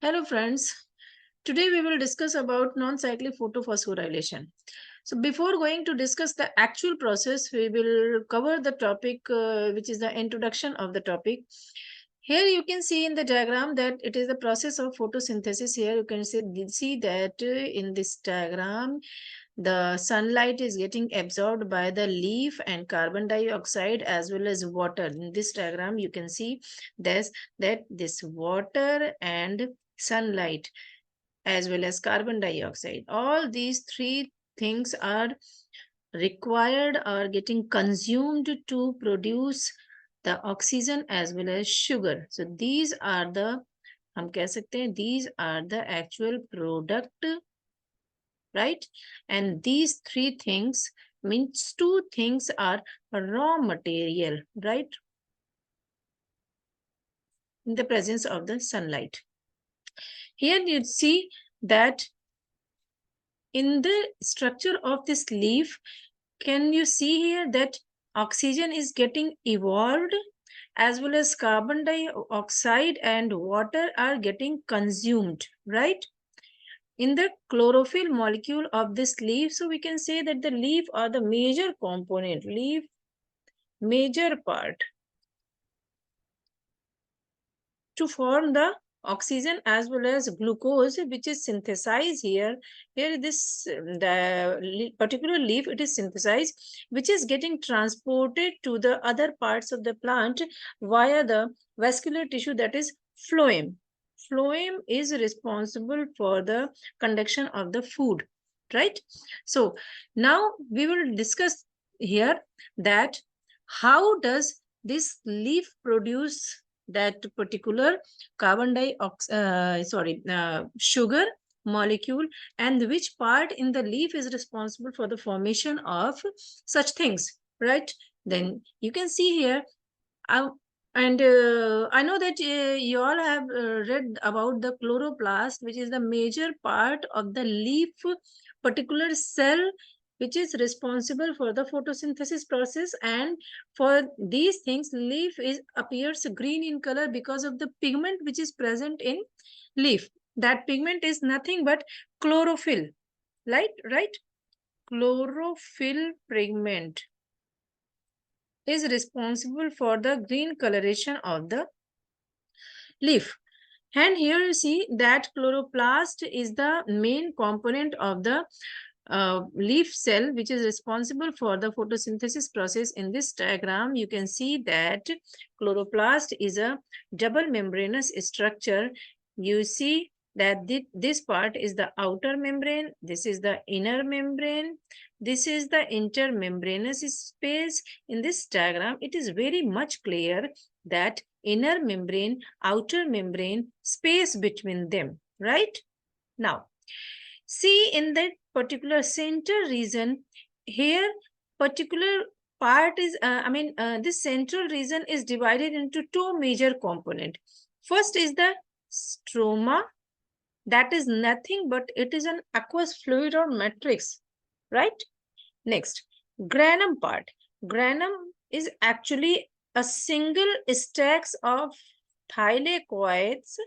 Hello friends, today we will discuss about non-cyclic photophosphorylation. So before going to discuss the actual process, we will cover the topic which is the introduction of the topic. Here you can see in the diagram that it is the process of photosynthesis. Here you can see that in this diagram the sunlight is getting absorbed by the leaf and carbon dioxide as well as water. In this diagram you can see that this water and sunlight as well as carbon dioxide, all these three things are required or getting consumed to produce the oxygen as well as sugar. So these are the, हम कह सकते हैं, these are the actual product, right? And these three things means two things are raw material, right, in the presence of the sunlight. Here you see that in the structure of this leaf, can you see here that oxygen is getting evolved as well as carbon dioxide and water are getting consumed, right, in the chlorophyll molecule of this leaf. So we can say that the leaf are the major component, leaf major part to form the oxygen as well as glucose, which is synthesized here. Here this the particular leaf, it is synthesized, which is getting transported to the other parts of the plant via the vascular tissue, that is phloem. Phloem is responsible for the conduction of the food, right? So now we will discuss here that how does this leaf produce that particular sugar molecule, and which part in the leaf is responsible for the formation of such things, right? Then you can see here, and I know that you all have read about the chloroplast, which is the major part of the leaf particular cell, which is responsible for the photosynthesis process. And for these things, leaf is appears green in color because of the pigment which is present in leaf. That pigment is nothing but chlorophyll, right? Chlorophyll pigment is responsible for the green coloration of the leaf. And here you see that chloroplast is the main component of the leaf cell, which is responsible for the photosynthesis process. In this diagram, you can see that chloroplast is a double membranous structure. You see that this part is the outer membrane, this is the inner membrane, this is the intermembranous space. In this diagram, it is very much clear that inner membrane, outer membrane, space between them, right? Now, see in that particular center region, here particular part is, this central region is divided into two major components. First is the stroma, that is nothing but it is an aqueous fluid or matrix, right? Next, granum part. Granum is actually a single stacks of thylakoids,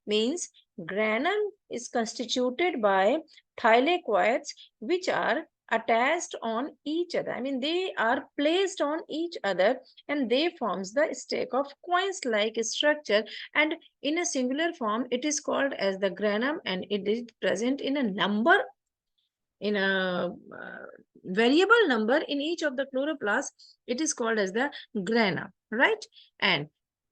means granum is constituted by thylakoids which are attached on each other. I mean, they are placed on each other and they forms the stack of coins-like structure, and in a singular form it is called as the granum, and it is present in a number, in a variable number in each of the chloroplasts. It is called as the grana, right? And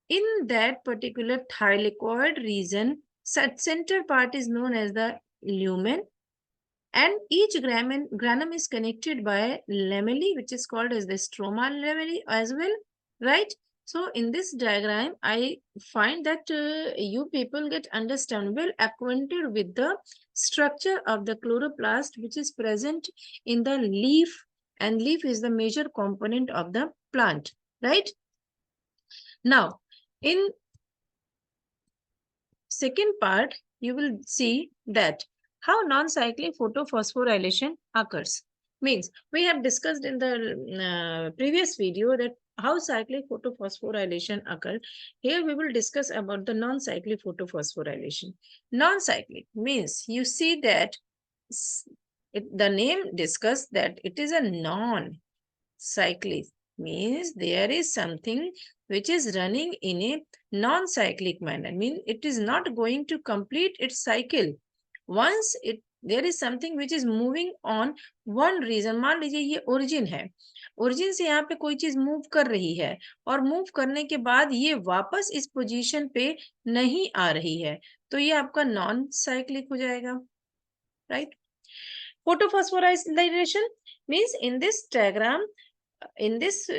in that particular thylakoid region, center part is known as the lumen, and each granum is connected by lamellae, which is called as the stroma lamellae as well, right? So in this diagram, I find that you people get well acquainted with the structure of the chloroplast, which is present in the leaf, and leaf is the major component of the plant, right? Now, in second part, you will see that how non-cyclic photophosphorylation occurs. Means we have discussed in the previous video that how cyclic photophosphorylation occur. Here we will discuss about the non-cyclic photophosphorylation. Non-cyclic means you see that the name discuss that it is a non-cyclic, means there is something which is running in a non-cyclic manner, mean it is not going to complete its cycle. Once there is something which is moving on one reason, मान लीजिए ये origin है, origin से यहाँ पे कोई चीज move कर रही है और मूव करने के बाद ये वापस इस पोजीशन पे नहीं आ रही है, तो ये आपका नॉन साइक्लिक हो जाएगा, right. Photophosphorylation means in this diagram, in this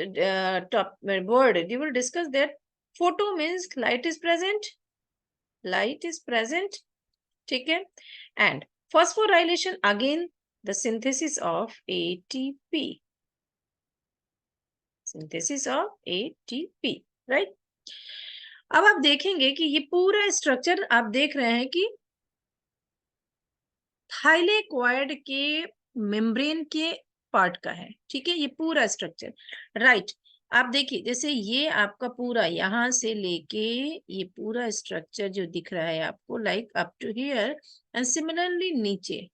top word, you will discuss that photo means light is present, ठीक है, and phosphorylation again the synthesis of ATP, right. अब आप देखेंगे कि ये पूरा स्ट्रक्चर आप देख रहे हैं कि थाइलेकोइड के मेम्ब्रेन के पार्ट का है, ठीक है, ये पूरा स्ट्रक्चर, राइट. आप देखिए जैसे ये आपका पूरा यहाँ से लेके ये पूरा स्ट्रक्चर जो दिख रहा है आपको like up to here and similarly नीचे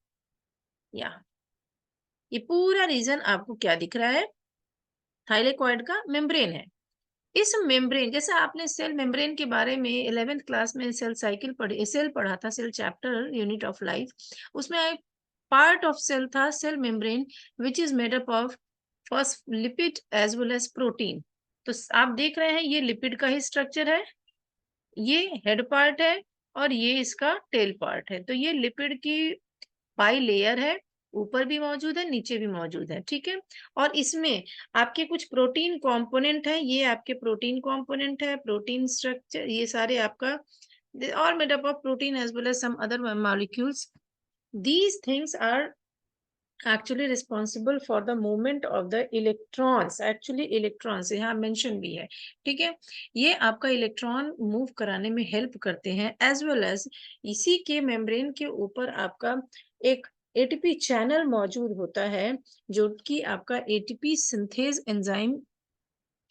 यहाँ ये पूरा रीजन आपको क्या दिख रहा है, थाइलेकोइड का मेम्ब्रेन है. इस मेम्ब्रेन जैसे आपने सेल मेम्ब्रेन के बारे में 11th क्लास में सेल साइकिल सेल पढ़ा था, cell chapter unit of life, उसमें एक पार्ट ऑफ सेल था cell membrane which is made up of first lipid as well as protein. तो आप देख रहे हैं ये लिपिड का ही स्ट्रक्चर है, ये हेड पार्ट है और ये इसका टेल पार्ट है. तो ये लिपिड की बाई लेयर है, ऊपर भी मौजूद है नीचे भी मौजूद है, ठीक है. और इसमें आपके कुछ प्रोटीन कंपोनेंट है, ये आपके प्रोटीन कंपोनेंट है, प्रोटीन स्ट्रक्चर ये सारे आपका और made up of protein as well as some other molecules. These things are actually responsible for the movement of the electrons, actually electrons यहाँ मेंशन भी है, ठीक है. ये आपका इलेक्ट्रॉन मूव कराने में हेल्प करते हैं, एज वेल एज इसी के मेम्ब्रेन के ऊपर आपका एक एटीपी चैनल मौजूद होता है जो कि आपका एटीपी सिंथेज एंजाइम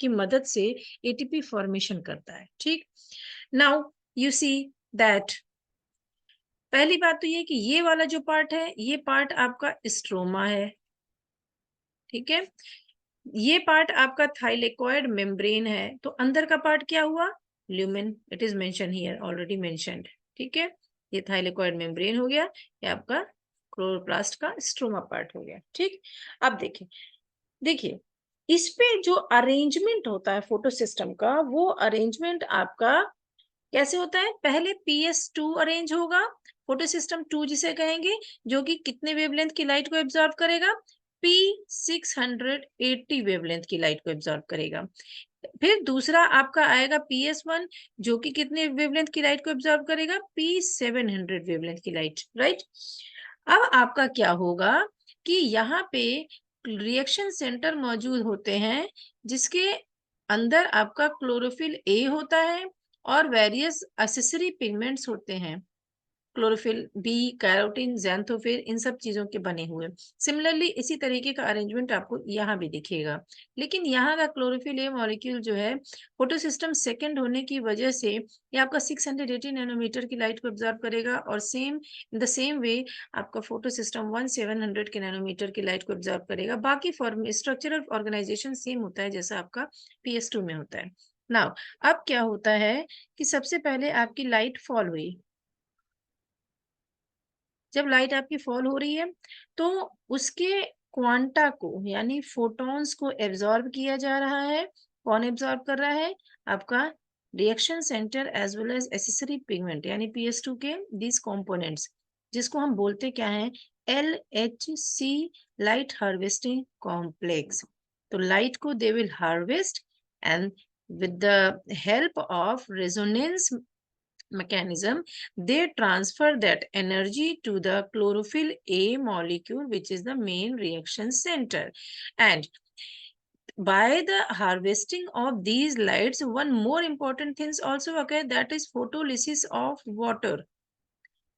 की मदद से एटीपी फॉर्मेशन करता है, ठीक. नाउ यू सी दैट पहली बात तो ये कि ये वाला जो पार्ट है ये पार्ट आपका स्ट्रोमा है, ठीक है. ये पार्ट आपका थाइलेकोइड मेम्ब्रेन है. तो अंदर का पार्ट क्या हुआ, lumen, it is mention here, already mentioned, ठीक है. ये थाइलेकोइड मेम्ब्रेन हो गया, ये आपका क्लोरोप्लास्ट का स्ट्रोमा पार्ट हो गया, ठीक. अब देखिए इस पे जो अरेंजमेंट होता है फोटो सिस्टम का, वो अरेंजमेंट आपका कैसे होता है, पहले PS2 अरेंज होगा, फोटो सिस्टम 2 जिसे कहेंगे, जो कि कितने वेवलेंथ की लाइट को एब्जॉर्ब करेगा, P680 वेवलेंथ की लाइट को एब्जॉर्ब करेगा. फिर दूसरा आपका आएगा PS1 जो कि कितने वेवलेंथ की लाइट को एब्जॉर्ब करेगा, P700 वेवलेंथ की लाइट, राइट. अब आपका क्या होगा कि यहाँ पे रिएक्शन सेंटर मौजूद होते हैं जिसके अंदर आपका क्लोरोफिल ए होता है और वेरियस एक्सेसरी पिगमेंट्स होते हैं, क्लोरोफिल बी, कैरोटीन, ज़ैंथोफिल, इन सब चीजों के बने हुए. सिमिलरली इसी तरीके का अरेंजमेंट आपको यहाँ भी दिखेगा, लेकिन यहाँ का क्लोरोफिल ए मॉलिक्यूल जो है फोटो सिस्टम सेकेंड होने की वजह से ये आपका 680 नैनोमीटर की लाइट को एब्जॉर्ब करेगा और same in the same way आपका फोटो सिस्टम 1700 के नैनोमीटर की लाइट को एब्जॉर्ब करेगा. बाकी फॉर्म स्ट्रक्चरल ऑर्गेनाइजेशन सेम होता है जैसा आपका PS2 में होता है. नाउ अब क्या होता है कि सबसे पहले आपकी लाइट फॉल हुई, जब लाइट आपकी फॉल हो रही है तो उसके क्वांटा को यानी फोटॉन्स को एब्जॉर्ब किया जा रहा है. कौन एब्जॉर्ब कर रहा है, आपका reaction centre as well as accessory pigment यानी PS2 के दीज कंपोनेंट्स, जिसको हम बोलते क्या है, LHC, लाइट हार्वेस्टिंग कॉम्प्लेक्स. तो लाइट को they will harvest and with the help of resonance mechanism they transfer that energy to the chlorophyll A molecule which is the main reaction center. And by the harvesting of these lights one more important things also occur, that is photolysis of water.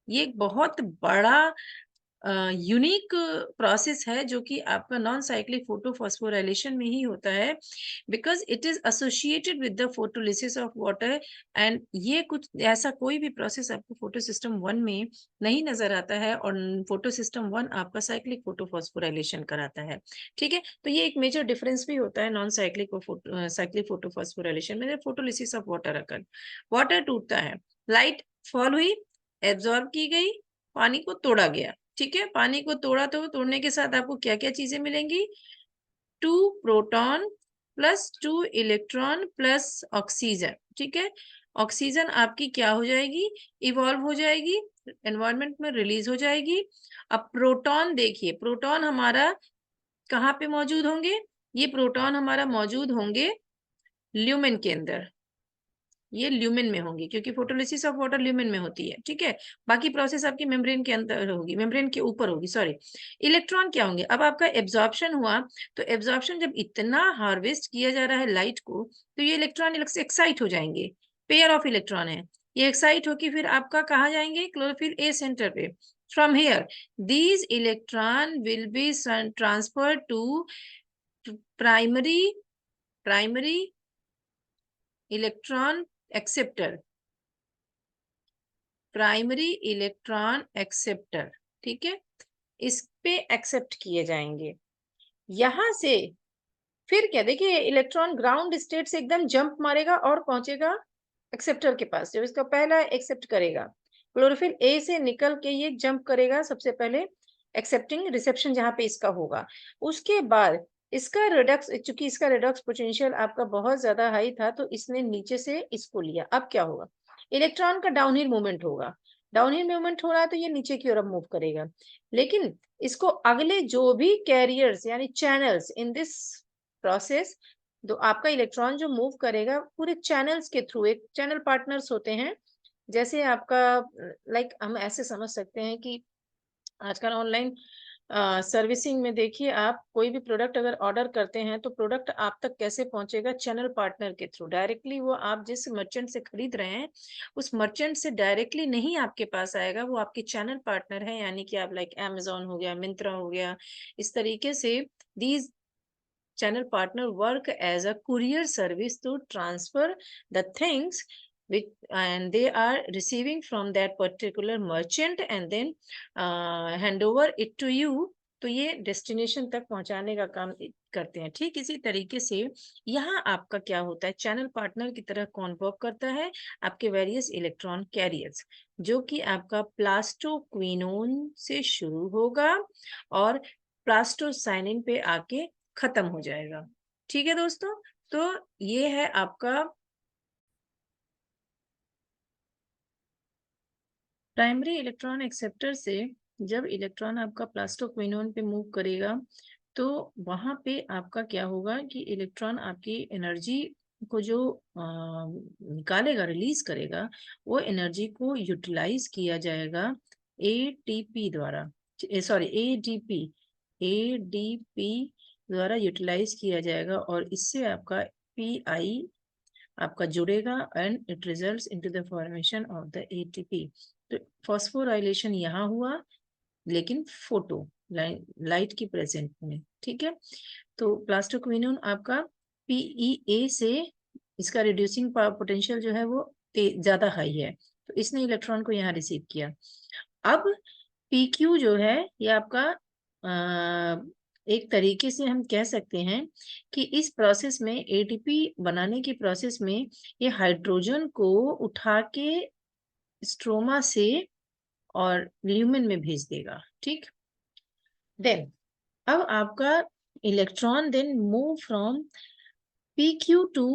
ये एक बहुत बड़ा unique process है जो कि आपका non cyclic photophosphorylation में ही होता है, because it is associated with the photolysis of water. And ये कुछ ऐसा कोई भी प्रोसेस आपको फोटो सिस्टम 1 में नहीं नजर आता है, और फोटो सिस्टम 1 आपका साइक्लिक फोटोफॉस्फोराइलेशन कराता है। ठीक है, तो ये एक मेजर डिफरेंस भी होता है नॉन साइक्लिक और साइक्लिक फोटोफॉस्फोराइलेशन में। Photolysis of water occur, water टूटता है, लाइट फॉल हुई, एब्जॉर्ब की गई, पानी को तोड़ा गया। ठीक है, पानी को तोड़ा, तो तोड़ने के साथ आपको क्या क्या चीजें मिलेंगी? 2 proton plus 2 electron plus oxygen. ठीक है, ऑक्सीजन आपकी क्या हो जाएगी? इवॉल्व हो जाएगी, एनवायरमेंट में रिलीज हो जाएगी। अब प्रोटॉन देखिए, प्रोटॉन हमारा कहाँ पे मौजूद होंगे? ये प्रोटॉन हमारा मौजूद होंगे ल्यूमेन के अंदर, ये ल्यूमेन में होंगी, क्योंकि फोटोलिसिस ऑफ वाटर ल्यूमेन में होती है। ठीक है, बाकी प्रोसेस आपकी मेम्ब्रेन के अंदर होगी, मेम्ब्रेन के ऊपर होगी, सॉरी। इलेक्ट्रॉन क्या होंगे? अब आपका एब्जॉर्प्शन हुआ, तो एब्जॉर्प्शन जब इतना हार्वेस्ट किया जा रहा है लाइट को, तो ये इलेक्ट्रॉन एक्साइट हो जाएंगे, पेयर ऑफ इलेक्ट्रॉन है, ये एक्साइट होकर फिर आपका कहाँ जाएंगे? क्लोरोफिल ए सेंटर पे। From here these electron will be transferred to primary electron acceptor, primary electron acceptor. ठीक है, इस पे एक्सेप्ट किए जाएंगे। यहां से फिर क्या, देखिए इलेक्ट्रॉन ग्राउंड स्टेट से एकदम जंप मारेगा और पहुंचेगा एक्सेप्टर के पास, जो इसका पहला एक्सेप्ट करेगा। क्लोरोफिल ए से निकल के ये जंप करेगा सबसे पहले एक्सेप्टिंग रिसेप्शन जहां पे इसका होगा। उसके बाद इसका रिडक्स, चूंकि इसका रिडक्स पोटेंशियल आपका बहुत ज्यादा हाई था, तो इसने नीचे से इसको लिया। अब क्या होगा? इलेक्ट्रॉन का डाउनहिल मूवमेंट होगा। डाउनहिल मूवमेंट हो रहा है तो ये नीचे की ओर मूव करेगा, लेकिन इसको अगले जो भी कैरियर्स यानी चैनल्स इन दिस प्रोसेस, तो आपका इलेक्ट्रॉन जो मूव करेगा पूरे चैनल्स के थ्रू, एक चैनल पार्टनर्स होते हैं। जैसे आपका लाइक हम ऐसे समझ सकते हैं कि आजकल ऑनलाइन सर्विसिंग में देखिए, आप कोई भी प्रोडक्ट अगर ऑर्डर करते हैं तो प्रोडक्ट आप तक कैसे पहुंचेगा? चैनल पार्टनर के थ्रू डायरेक्टली। वो आप जिस मर्चेंट से खरीद रहे हैं उस मर्चेंट से डायरेक्टली नहीं आपके पास आएगा, वो आपके चैनल पार्टनर है, यानी कि आप लाइक अमेजोन हो गया, मिंत्रा हो गया, इस तरीके से these channel partner work as a courier service to transfer the things which and they are receiving from that particular merchant and then hand over it to you। तो ये डेस्टिनेशन तक पहुंचाने का काम करते हैं। ठीक इसी तरीके से यहाँ आपका क्या होता है? चैनल पार्टनर की तरह कौन वर्क करता है? आपके वेरियस इलेक्ट्रॉन कैरियर्स, जो कि आपका प्लास्टोक्विनोन से शुरू होगा और प्लास्टोसाइनिन पे आके खत्म हो जाएगा। ठीक है दोस्तों, तो ये है आपका प्राइमरी इलेक्ट्रॉन एक्सेप्टर से जब इलेक्ट्रॉन आपका प्लास्टोक्विनोन पे मूव करेगा, तो वहां पे आपका क्या होगा कि इलेक्ट्रॉन आपकी एनर्जी को जो निकालेगा, रिलीज करेगा, वो एनर्जी को यूटिलाइज किया जाएगा एटीपी द्वारा, सॉरी एडीपी, एडीपी द्वारा यूटिलाइज किया जाएगा, और इससे आपका पीआई आपका जुड़ेगा and it results into the formation of the ATP. तो फॉस्फोराइलेशन यहाँ हुआ, लेकिन फोटो लाइट की प्रेजेंट में। ठीक है, तो प्लास्टोक्विनोन आपका पीईए से इसका रिड्यूसिंग पोटेंशियल जो है वो ज्यादा हाई है, तो इसने इलेक्ट्रॉन को यहाँ रिसीव किया। अब पीक्यू जो है ये आपका एक तरीके से हम कह सकते हैं कि इस प्रोसेस में, एटीपी बनाने की प्रोसेस में, ये हाइड्रोजन को उठा के स्ट्रोमा से और ल्यूमेन में भेज देगा। ठीक, देन अब आपका electron then move from PQ to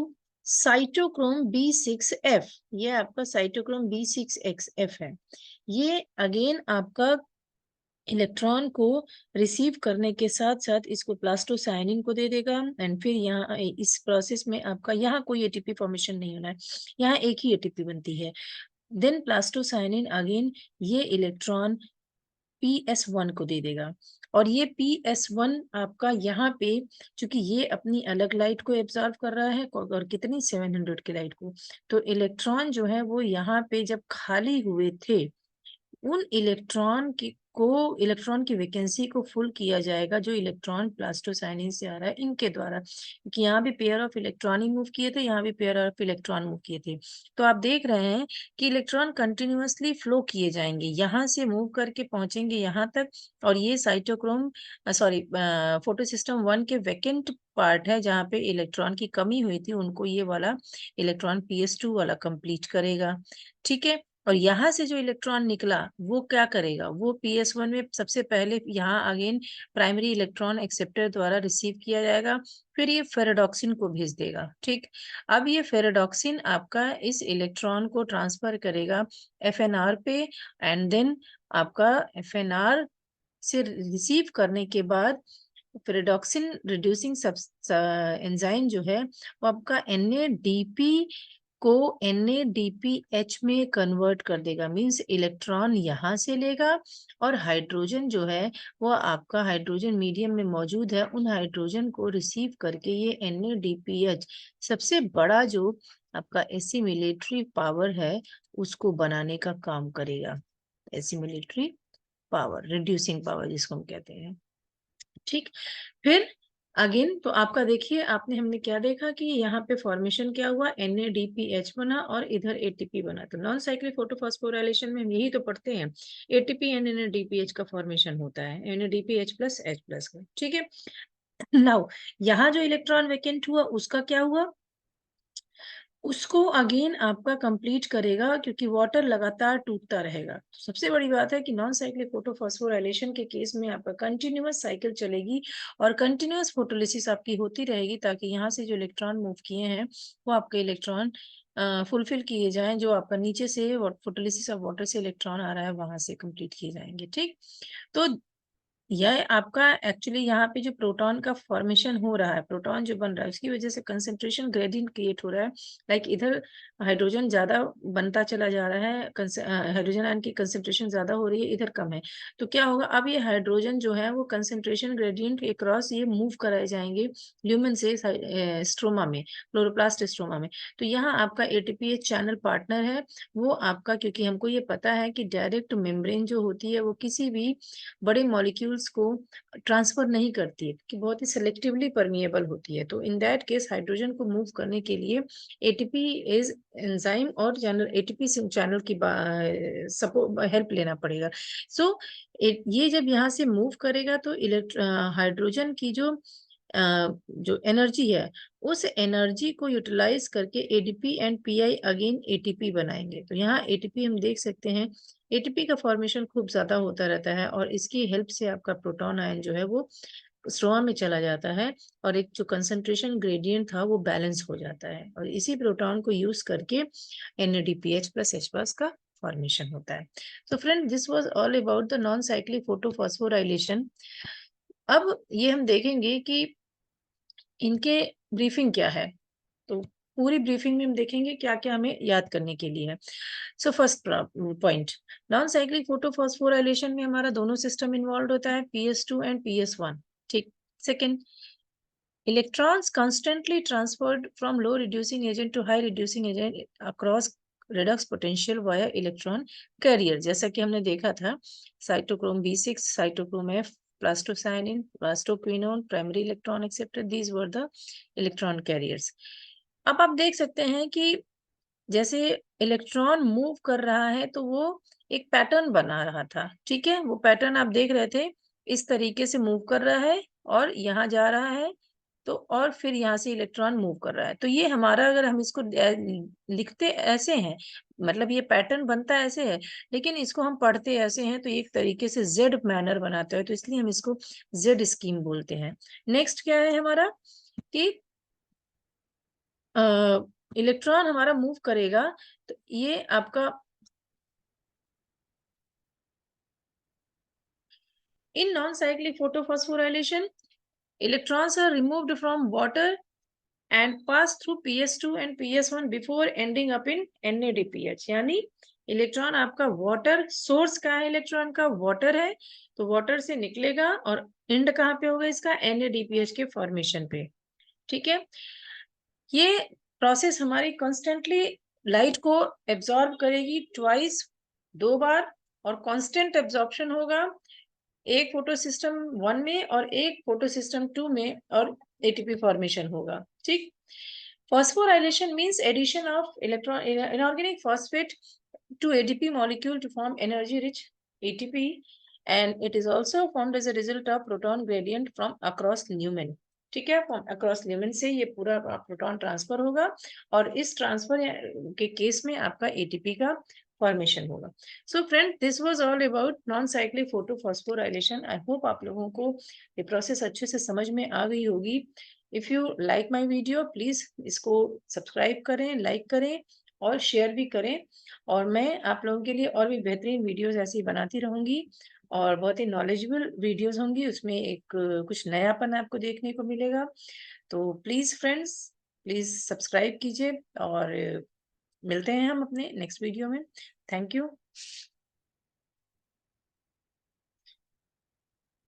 cytochrome B6F। ये आपका साइटोक्रोम B6F है। ये अगेन आपका इलेक्ट्रॉन को रिसीव करने के साथ साथ इसको प्लास्टोसाइनिन को दे देगा, एंड फिर यहाँ इस प्रोसेस में आपका यहाँ कोई एटीपी फॉर्मेशन नहीं होना है, यहाँ एक ही एटीपी बनती है। देन प्लास्टोसाइनिन अगेन ये इलेक्ट्रॉन PS1 को दे देगा, और ये PS1 आपका यहाँ पे, चूंकि ये अपनी अलग लाइट को एब्जॉर्व कर रहा है, और कितनी 700 की लाइट को, तो इलेक्ट्रॉन जो है वो यहाँ पे जब खाली हुए थे, उन इलेक्ट्रॉन की को इलेक्ट्रॉन की वैकेंसी को फुल किया जाएगा जो इलेक्ट्रॉन प्लास्टोसाइनिन से आ रहा है इनके द्वारा, क्योंकि यहाँ भी pair of electron he move किए थे, यहाँ भी पेयर ऑफ इलेक्ट्रॉन मूव किए थे। तो आप देख रहे हैं कि इलेक्ट्रॉन कंटिन्यूअसली फ्लो किए जाएंगे, यहाँ से मूव करके पहुंचेंगे यहाँ तक, और ये साइटोक्रोम सॉरी फोटोसिस्टम 1 के वैकेंट पार्ट है जहाँ पे इलेक्ट्रॉन की कमी हुई थी, उनको ये वाला इलेक्ट्रॉन PS2 वाला कंप्लीट करेगा। ठीक है, और यहाँ से जो इलेक्ट्रॉन निकला वो क्या करेगा, वो PS1 में सबसे पहले यहाँ अगेन प्राइमरी इलेक्ट्रॉन एक्सेप्टर द्वारा रिसीव किया जाएगा, फिर ये फेरेडॉक्सिन को भेज देगा। ठीक, अब ये फेरेडॉक्सिन आपका इस इलेक्ट्रॉन को ट्रांसफर करेगा FNR पे, एंड देन आपका FNR से रिसीव करने के बाद फेरेडॉक्सिन रिड्यूसिंग एंजाइम जो है वो आपका NADP को NADPH में कन्वर्ट कर देगा, मींस इलेक्ट्रॉन यहाँ से लेगा और हाइड्रोजन जो है वो आपका हाइड्रोजन मीडियम में मौजूद है, उन हाइड्रोजन को रिसीव करके ये NADPH सबसे बड़ा जो आपका एसिमिलेटरी पावर है उसको बनाने का काम करेगा। एसिमिलेटरी पावर, रिड्यूसिंग पावर जिसको हम कहते हैं। ठीक, फिर अगेन तो आपका देखिए आपने हमने क्या देखा कि यहाँ पे फॉर्मेशन क्या हुआ, NADPH बना और इधर ATP बना। तो नॉन साइक्लिक फोटोफॉस्फोराइलेशन में हम यही तो पढ़ते हैं, ATP एंड NADPH का फॉर्मेशन होता है, NADPH प्लस H प्लस का। ठीक है, नाउ यहाँ जो इलेक्ट्रॉन वैकेंट हुआ उसका क्या हुआ, उसको अगेन आपका कंप्लीट करेगा, क्योंकि वाटर लगातार टूटता रहेगा। तो सबसे बड़ी बात है कि नॉन साइक्लिक फोटोफॉस्फोराइलेशन के केस में आपका कंटिन्यूअस साइकिल चलेगी और कंटिन्यूअस फोटोलिसिस आपकी होती रहेगी, ताकि यहाँ से जो इलेक्ट्रॉन मूव किए हैं वो आपके इलेक्ट्रॉन फुलफिल किए जाएं, जो आपका नीचे से फोटोलिसिस ऑफ वाटर से इलेक्ट्रॉन आ रहा है वहां से कंप्लीट किए जाएंगे। ठीक, तो यह आपका एक्चुअली यहाँ पे जो प्रोटॉन का फॉर्मेशन हो रहा है, प्रोटॉन जो बन रहा है उसकी वजह से कंसंट्रेशन ग्रेडियंट क्रिएट हो रहा है। लाइक इधर हाइड्रोजन ज्यादा बनता चला जा रहा है, हाइड्रोजन आयन की कंसंट्रेशन ज्यादा हो रही है, इधर कम है। तो क्या होगा, अब ये हाइड्रोजन जो है वो कंसंट्रेशन ग्रेडियंट के क्रॉस ये मूव कराए जाएंगे ल्यूमेन से स्ट्रोमा में, क्लोरोप्लास्ट स्ट्रोमा में। तो यहाँ आपका ATPase चैनल पार्टनर है वो आपका, क्योंकि हमको ये पता है कि डायरेक्ट मेम्ब्रेन जो होती है वो किसी भी बड़े मॉलिक्यूल्स को ट्रांसफर नहीं करती है, कि बहुत ही सेलेक्टिवली परमिएबल होती है। तो इन दैट केस हाइड्रोजन को मूव करने के लिए ATP इज एंजाइम और चैनल ATP चैनल की सपोर्ट हेल्प लेना पड़ेगा। सो ये जब यहाँ से मूव करेगा तो हाइड्रोजन की जो एनर्जी है उस एनर्जी को यूटिलाइज करके ADP and PI again ATP बनाएंगे। तो यहाँ ATP हम देख सकते हैं, ATP का फॉर्मेशन खूब ज्यादा होता रहता है और इसकी हेल्प से आपका प्रोटॉन आयन जो है वो स्ट्रोमा में चला जाता है और एक जो कंसंट्रेशन ग्रेडियंट था वो बैलेंस हो जाता है, और इसी प्रोटॉन को यूज करके NADPH प्लस H प्लस का फॉर्मेशन होता है। तो friend, this was all about the non cyclic photophosphorylation. अब ये हम देखेंगे कि इनके ब्रीफिंग क्या है, तो पूरी ब्रीफिंग में हम देखेंगे क्या क्या हमें याद करने के लिए है। So first point, non cyclic photophosphorylation में हमारा दोनों सिस्टम इन्वॉल्व होता है, PS2 एंड PS1। ठीक, second, electrons constantly transferred from low reducing agent to high reducing agent across redox potential via electron carrier, जैसा कि हमने देखा था cytochrome B6, cytochrome F, plastocyanin, plastoquinone, primary electron acceptor, these were the electron carriers. अब आप देख सकते हैं कि जैसे इलेक्ट्रॉन मूव कर रहा है तो वो एक पैटर्न बना रहा था। ठीक है, वो पैटर्न आप देख रहे थे, इस तरीके से मूव कर रहा है और यहाँ जा रहा है, तो और फिर यहाँ से इलेक्ट्रॉन मूव कर रहा है। तो ये हमारा, अगर हम इसको लिखते ऐसे हैं, मतलब ये पैटर्न बनता ऐसे है, लेकिन इसको हम पढ़ते ऐसे हैं, तो एक तरीके से जेड मैनर बनाते हैं, तो इसलिए हम इसको जेड स्कीम बोलते हैं। नेक्स्ट क्या है हमारा कि इलेक्ट्रॉन हमारा मूव करेगा, तो ये आपका in non cyclic photophosphorylation electrons are removed from water and pass through PS2 and PS1 before ending up in NADPH। यानी इलेक्ट्रॉन आपका वाटर सोर्स कहाँ है, इलेक्ट्रॉन का वाटर है, तो वाटर से निकलेगा और एंड कहाँ पे होगा इसका, NADPH के फॉर्मेशन पे। ठीक है, ये प्रोसेस हमारी कॉन्स्टेंटली लाइट को एब्जॉर्ब करेगी ट्वाइस, 2 बार, और कांस्टेंट एब्जॉर्प्शन होगा एक फोटो सिस्टम 1 में और एक फोटो सिस्टम 2 में और एटीपी फॉर्मेशन होगा, ठीक। Phosphorylation means addition of inorganic phosphate to ADP molecule to form energy-rich ATP, and it is also formed as a result of proton gradient from across lumen. ठीक है, from across lumen से ये पूरा proton transfer होगा और इस transfer के case में आपका एटीपी का फॉर्मेशन होगा। So friend, this was all about non cyclic photophosphorylation. I hope आप लोगों को ये प्रोसेस अच्छे से समझ में आ गई होगी। If you like my video, please इसको सब्सक्राइब करें, लाइक करें और शेयर भी करें। और मैं आप लोगों के लिए और भी बेहतरीन वीडियोस ऐसी बनाती रहूंगी और बहुत ही नॉलेजेबल वीडियोस होंगी, उसमें एक कुछ नयापन आपको देखने को मिलेगा। तो प्लीज फ्रेंड्स, प्लीज सब्सक्राइब कीजिए और मिलते हैं हम अपने नेक्स्ट वीडियो में। Thank you.